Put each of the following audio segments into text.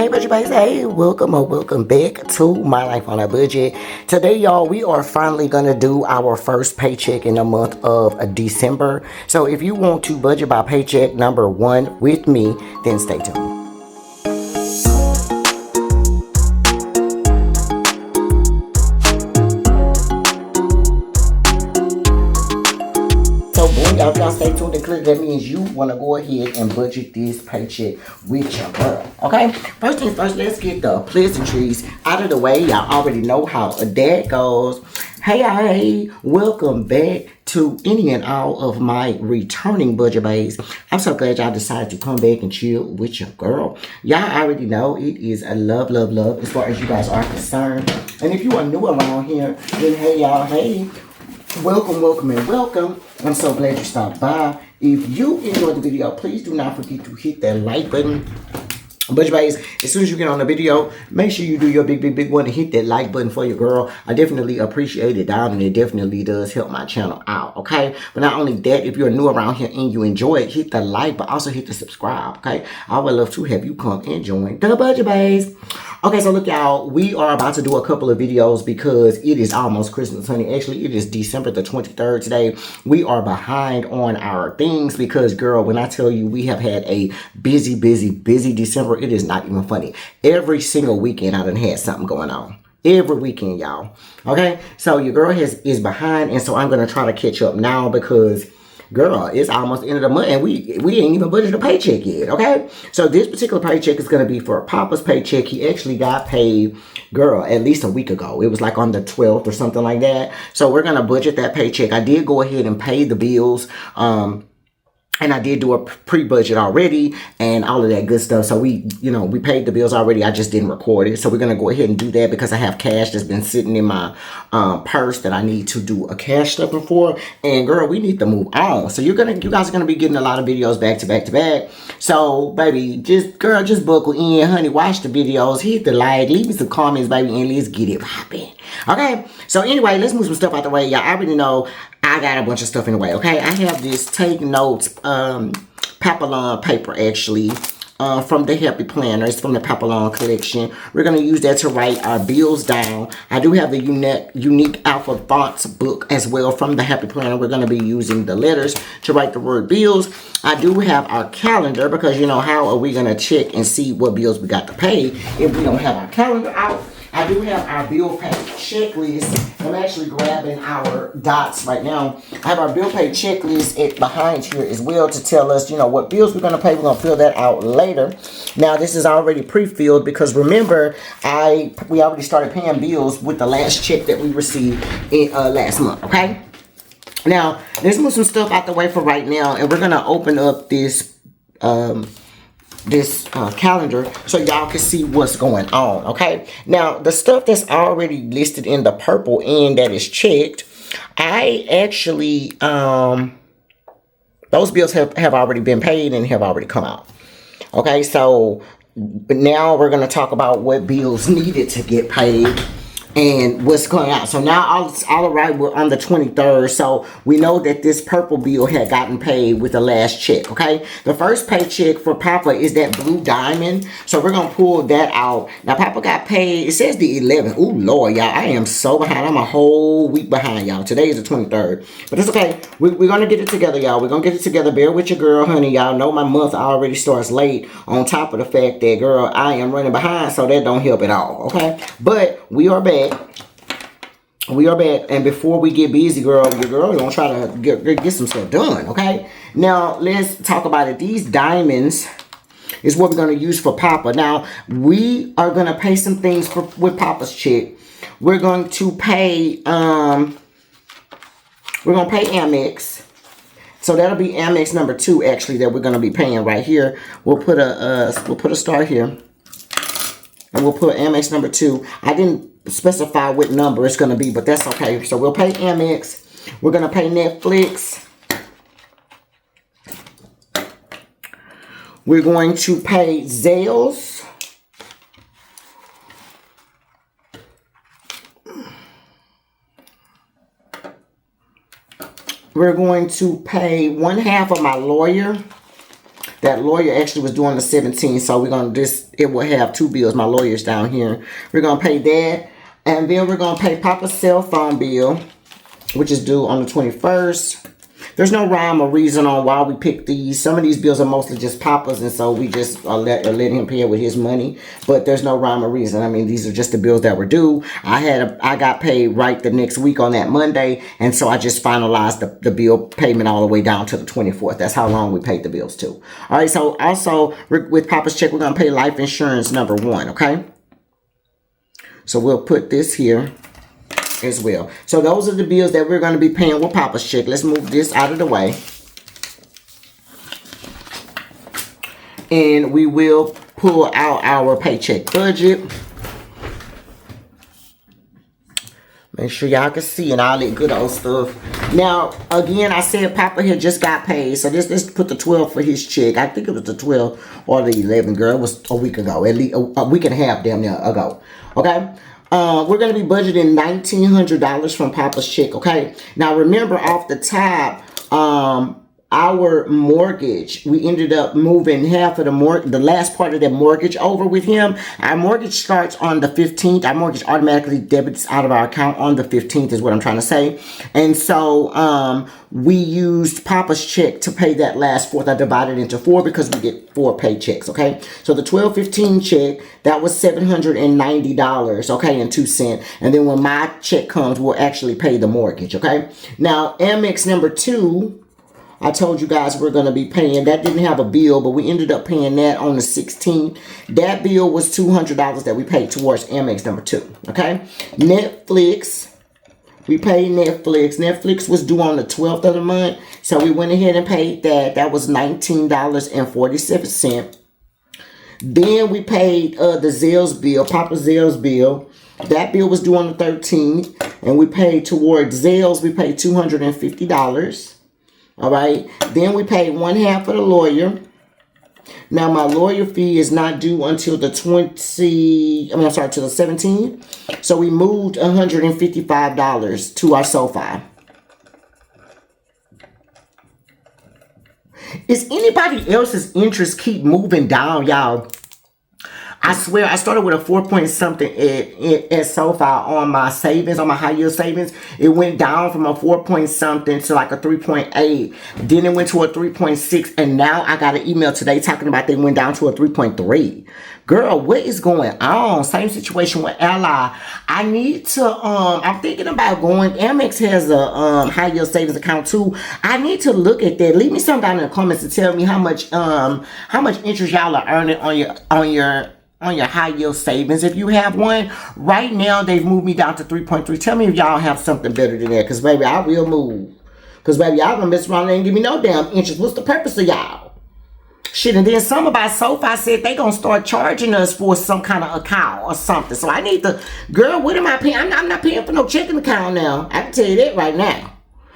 Hey Budget Baes, hey, welcome or welcome back to My Life on a Budget. Today, y'all, we are finally gonna do our first paycheck in the month of December. So if you want to budget by paycheck number 1 with me, then stay tuned. So boy, y'all stay tuned and clear. That means you want to go ahead and budget this paycheck with your girl. Okay? First things first, let's get the pleasantries out of the way. Y'all already know how that goes. Hey, welcome back to any and all of my returning Budget Baes. I'm so glad y'all decided to come back and chill with your girl. Y'all already know it is a love as far as you guys are concerned. And if you are new around here, then hey y'all, hey. Welcome and welcome. I'm so glad you stopped by. If you enjoyed the video, please do not forget to hit that like button. Budget Baes, as soon as you get on the video, make sure you do your big one and hit that like button for your girl. I definitely appreciate it down, and it definitely does help my channel out, okay? But not only that, if you're new around here and you enjoy it, hit the like, but also hit the subscribe, okay? I would love to have you come and join the Budget Baes. Okay, so look, y'all, we are about to do a couple of videos because it is almost Christmas, honey. Actually, it is December the 23rd today. We are behind on our things because, girl, when I tell you we have had a busy December, it is not even funny. Every single weekend I done had something going on. Every weekend, y'all. Okay, so your girl is behind, and so I'm going to try to catch up now because, girl, it's almost the end of the month, and we ain't even budgeted a paycheck yet, okay? So this particular paycheck is going to be for Papa's paycheck. He actually got paid, girl, at least a week ago. It was like on the 12th or something like that. So we're going to budget that paycheck. I did go ahead and pay the bills, and I did do a pre-budget already and all of that good stuff. So we paid the bills already. I just didn't record it. So we're going to go ahead and do that because I have cash that's been sitting in my purse that I need to do a cash stuffing for. And girl, we need to move on. So you guys are going to be getting a lot of videos back to back. So baby, just buckle in, honey. Watch the videos, hit the like, leave me some comments, baby, and let's get it popping. Okay. So anyway, let's move some stuff out the way. Y'all already know I got a bunch of stuff in the way, okay? I have this Take Notes Papillon paper, actually, from the Happy Planner. It's from the Papillon collection. We're going to use that to write our bills down. I do have the unique Alpha Fonts book as well from the Happy Planner. We're going to be using the letters to write the word bills. I do have our calendar because, you know, how are we going to check and see what bills we got to pay if we don't have our calendar out? I do have our bill pay checklist. I'm actually grabbing our dots right now. I have our bill pay checklist behind here as well to tell us, you know, what bills we're going to pay. We're going to fill that out later. Now, this is already pre-filled because remember, we already started paying bills with the last check that we received last month, okay? Now, let's move some stuff out the way for right now, and we're going to open up this calendar so y'all can see what's going on, okay? Now, the stuff that's already listed in the purple end that is checked, I actually, those bills have already been paid and have already come out, okay? So, now we're going to talk about what bills needed to get paid and what's going on. So now all right, we're on the 23rd. So we know that this purple bill had gotten paid with the last check, okay? The first paycheck for Papa is that blue diamond. So we're going to pull that out. Now, Papa got paid, it says the 11th. Ooh, Lord, y'all, I am so behind. I'm a whole week behind, y'all. Today is the 23rd. But it's okay. We're going to get it together, y'all. We're going to get it together. Bear with your girl, honey. Y'all know my month already starts late on top of the fact that, girl, I am running behind. So that don't help at all, okay? But we are back. We are back, and before we get busy, girl, your girl gonna try to get some stuff done, okay? Now, let's talk about it. These diamonds is what we're gonna use for Papa. Now, we are gonna pay some things with Papa's check. We're going to pay, we're gonna pay Amex. So that'll be Amex number 2, actually, that we're gonna be paying right here. We'll put a star here, and we'll put Amex number 2. I didn't specify what number it's going to be, but that's okay. So we'll pay Amex. We're going to pay Netflix. We're going to pay Zales. We're going to pay 1/2 of my lawyer That lawyer actually was due on the 17th, so we're going to it will have 2 bills. My lawyer's down here. We're going to pay that, and then we're going to pay Papa's cell phone bill, which is due on the 21st. There's no rhyme or reason on why we picked these. Some of these bills are mostly just Papa's, and so we just let him pay it with his money. But there's no rhyme or reason. I mean, these are just the bills that were due. I got paid right the next week on that Monday, and so I just finalized the bill payment all the way down to the 24th. That's how long we paid the bills to. All right, so also with Papa's check, we're going to pay life insurance number 1, okay? So we'll put this here as well. So those are the bills that we're going to be paying with Papa's check. Let's move this out of the way. And we will pull out our paycheck budget. Make sure y'all can see and all that good old stuff. Now, again, I said Papa had just got paid. So let's put the 12 for his check. I think it was the 12 or the 11, girl. It was a week ago. At least a week and a half damn near ago. Okay? We're going to be budgeting $1,900 from Papa's check, okay? Now, remember, off the top, our mortgage, we ended up moving half of the last part of that mortgage over with him. Our mortgage starts on the 15th. Our mortgage automatically debits out of our account on the 15th is what I'm trying to say. And so we used Papa's check to pay that last fourth. I divided it into 4 because we get 4 paychecks, okay? So the 12/15 check, that was $790, okay, and 2 cents. And then when my check comes, we'll actually pay the mortgage, okay? Now, Amex number 2, I told you guys we're going to be paying. That didn't have a bill, but we ended up paying that on the 16th. That bill was $200 that we paid towards Amex number 2. Okay? Netflix. We paid Netflix. Netflix was due on the 12th of the month. So we went ahead and paid that. That was $19.47. Then we paid the Zell's bill, Papa Zell's bill. That bill was due on the 13th. And we paid towards Zell's, we paid $250. All right. Then we paid 1/2 for the lawyer. Now my lawyer fee is not due until the 17th. So we moved $155 to our SoFi. Is anybody else's interest keep moving down, y'all? I swear, I started with a 4 point something at SoFi on my savings, on my high yield savings. It went down from a 4 point something to like a 3.8. Then it went to a 3.6. And now I got an email today talking about they went down to a 3.3. Girl, what is going on? Same situation with Ally. I need to, I'm thinking about going. Amex has a high yield savings account too. I need to look at that. Leave me something down in the comments to tell me how much interest y'all are earning on your high yield savings if you have one. Right now they've moved me down to 3.3. Tell me if y'all have something better than that, because baby, I will move. Because baby, y'all gonna mess around and ain't give me no damn interest. What's the purpose of y'all? Shit, and then some about SoFi said they gonna start charging us for some kind of account or something. So I need to, girl, what am I paying? I'm not paying for no checking account now. I can tell you that right now.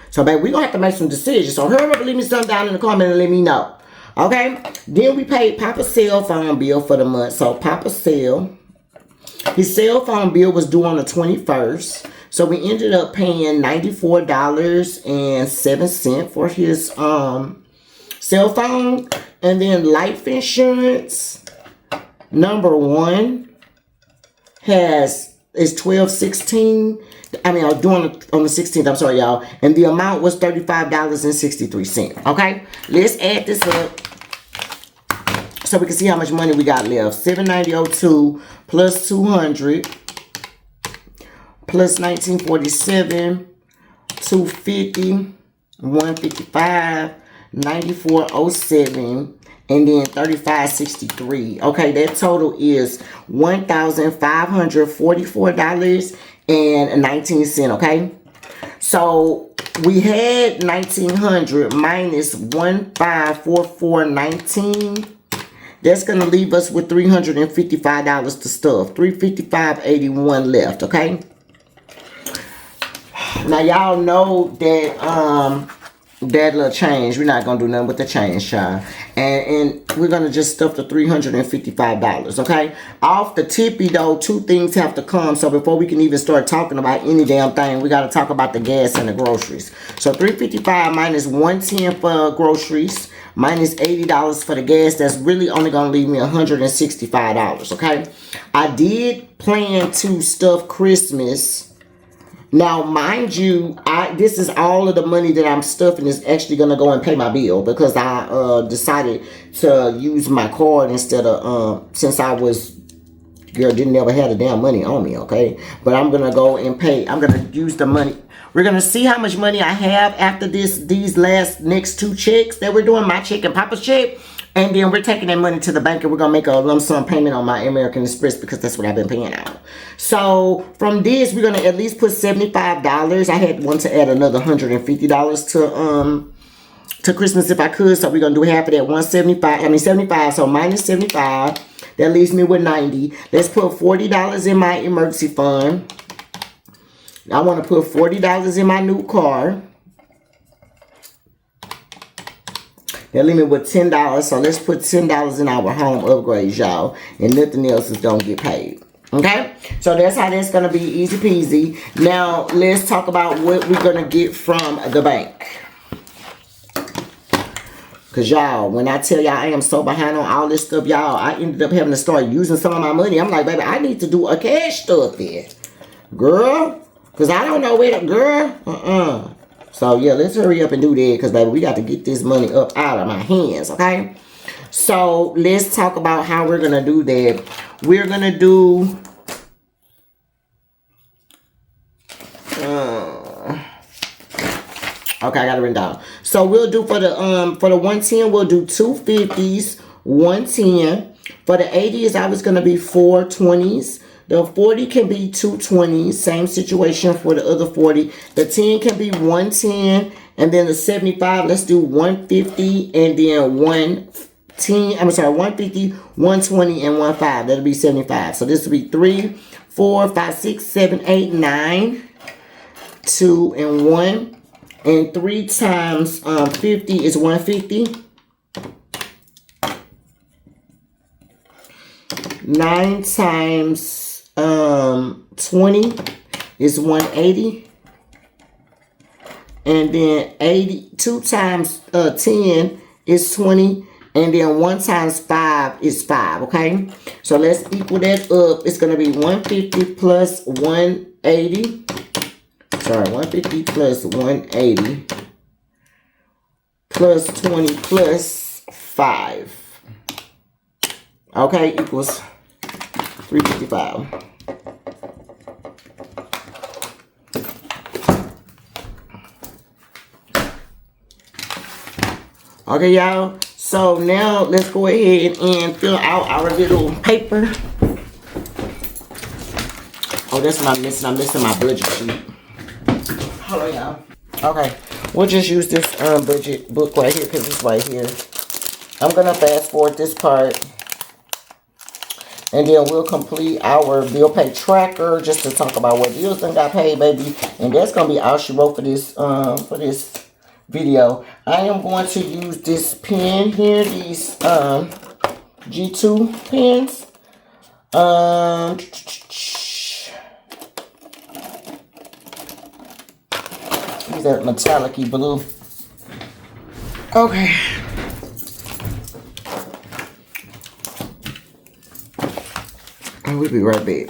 So baby, we gonna have to make some decisions. So hurry up and leave me something down in the comment and let me know. Okay, then we paid Papa's cell phone bill for the month. So Papa's his cell phone bill was due on the 21st. So we ended up paying $94.07 for his cell phone. And then life insurance number 1 is $12.16. I mean, I was doing it on the 16th. I'm sorry, y'all. And the amount was $35.63. Okay, let's add this up so we can see how much money we got left. $790.02 plus 200 plus 1947, 250, 155, 94.07, and then 35.63. Okay, that total is $1,544.19. Okay, so we had 1,900 minus 1,544.19. That's gonna leave us with $355 to stuff. $355.81 left. Okay. Now y'all know that that little change, we're not gonna do nothing with the change, child. And we're gonna just stuff the $355, okay? Off the tippy though, 2 things have to come. So before we can even start talking about any damn thing, we gotta talk about the gas and the groceries. So $355 minus 110 for groceries, minus $80 for the gas. That's really only gonna leave me $165. Okay, I did plan to stuff Christmas. Now, mind you, this is all of the money that I'm stuffing is actually going to go and pay my bill, because I decided to use my card instead of, since I was, girl, didn't ever have the damn money on me, okay? But I'm going to go and pay. I'm going to use the money. We're going to see how much money I have after these next 2 checks that we're doing, my check and Papa's check. And then we're taking that money to the bank and we're going to make a lump sum payment on my American Express, because that's what I've been paying out. So from this, we're going to at least put $75. I had wanted to add another $150 to Christmas if I could. So we're going to do half of that, 75. So minus 75. That leaves me with 90. Let's put $40 in my emergency fund. I want to put $40 in my new car. That leave me with $10. So let's put $10 in our home upgrades, y'all. And nothing else is going to get paid. Okay? So that's how that's going to be, easy peasy. Now, let's talk about what we're going to get from the bank. Because, y'all, when I tell y'all I am so behind on all this stuff, y'all, I ended up having to start using some of my money. I'm like, baby, I need to do a cash stuff there. Girl. Because I don't know where to, girl. So, yeah, let's hurry up and do that, because, baby, we got to get this money up out of my hands, okay? So, let's talk about how we're going to do that. We're going to do... okay, I got it written down. So, we'll do for the 110, we'll do 2 50s, 110. For the 80s, I was going to be 4 20s. The 40 can be 2 20s. Same situation for the other 40. The 10 can be 110. And then the 75, let's do 150 and then 110. I'm sorry, 150, 120, and 15. That'll be 75. So this will be 3, 4, 5, 6, 7, 8, 9, 2, and 1. And 3 times 50 is 150. 9 times 20 is 180, and then 2 times 10 is 20, and then 1 times 5 is 5. Okay, so let's equal that up. It's going to be 150 plus 180. Sorry, 150 plus 180 plus 20 plus 5. Okay, equals 355. Okay, y'all. So now let's go ahead and fill out our little paper. Oh, that's what I'm missing. I'm missing my budget sheet. Hold on, y'all. Okay, we'll just use this budget book right here, because it's right here. I'm gonna fast forward this part. And then we'll complete our bill pay tracker, just to talk about what bills done got paid, baby. And that's gonna be all she wrote for this video. I am going to use this pen here, these G2 pens. These are metallic-y blue. Okay. And we'll be right back.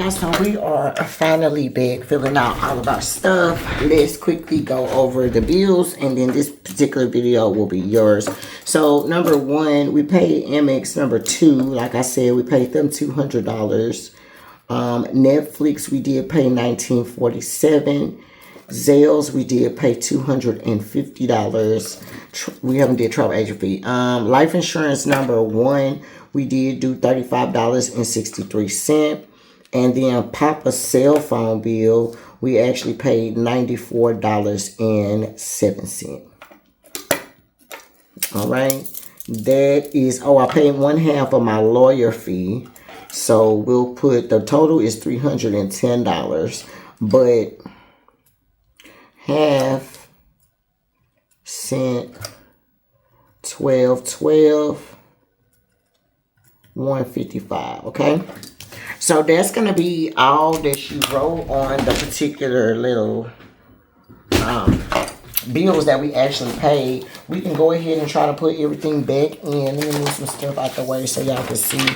y'all, so we are finally back filling out all of our stuff. Let's quickly go over the bills, and then this particular video will be yours. So number one, we paid Amex. Number two, like I said, we paid them $200. Netflix, we did pay $19.47. Zales, we did pay $250. We haven't did travel agent fee. Life insurance number one, we did do $35.63. And then Papa's cell phone bill, we actually paid $94.07. All right. That is, I paid 1/2 of my lawyer fee. So we'll put, the total is $310. But half sent 12, 155. Okay, so that's gonna be all that she wrote on the particular little bills that we actually paid. We can go ahead and try to put everything back in. Let me move some stuff out the way so y'all can see.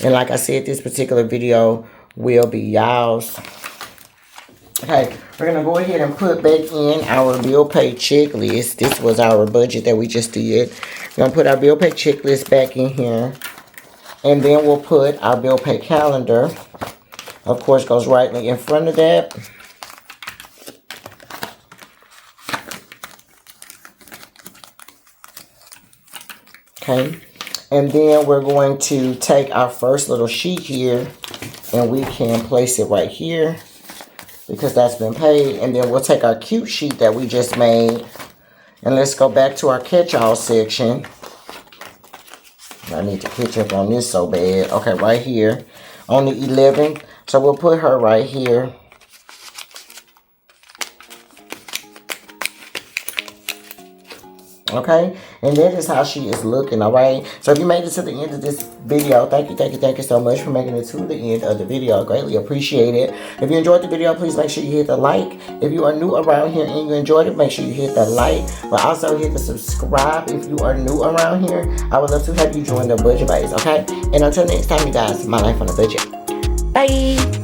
And like I said, this particular video will be y'all's. Okay, we're going to go ahead and put back in our bill pay checklist. This was our budget that we just did. We're going to put our bill pay checklist back in here. And then we'll put our bill pay calendar. Of course, goes right in front of that. Okay. And then we're going to take our first little sheet here. And we can place it right here, because that's been paid. And then we'll take our cute sheet that we just made, and let's go back to our catch-all section. I need to catch up on this so bad. Okay, right here on the 11th. So we'll put her right here. Okay, and that is how she is looking. All right, so if you made it to the end of this video, thank you so much for making it to the end of the video. I greatly appreciate it. If you enjoyed the video, please make sure you hit the like. If you are new around here and you enjoyed it, make sure you hit the like, but also hit the subscribe if you are new around here. I would love to have you join the Budget Baes. Okay, and until next time, you guys, my life on a budget. Bye.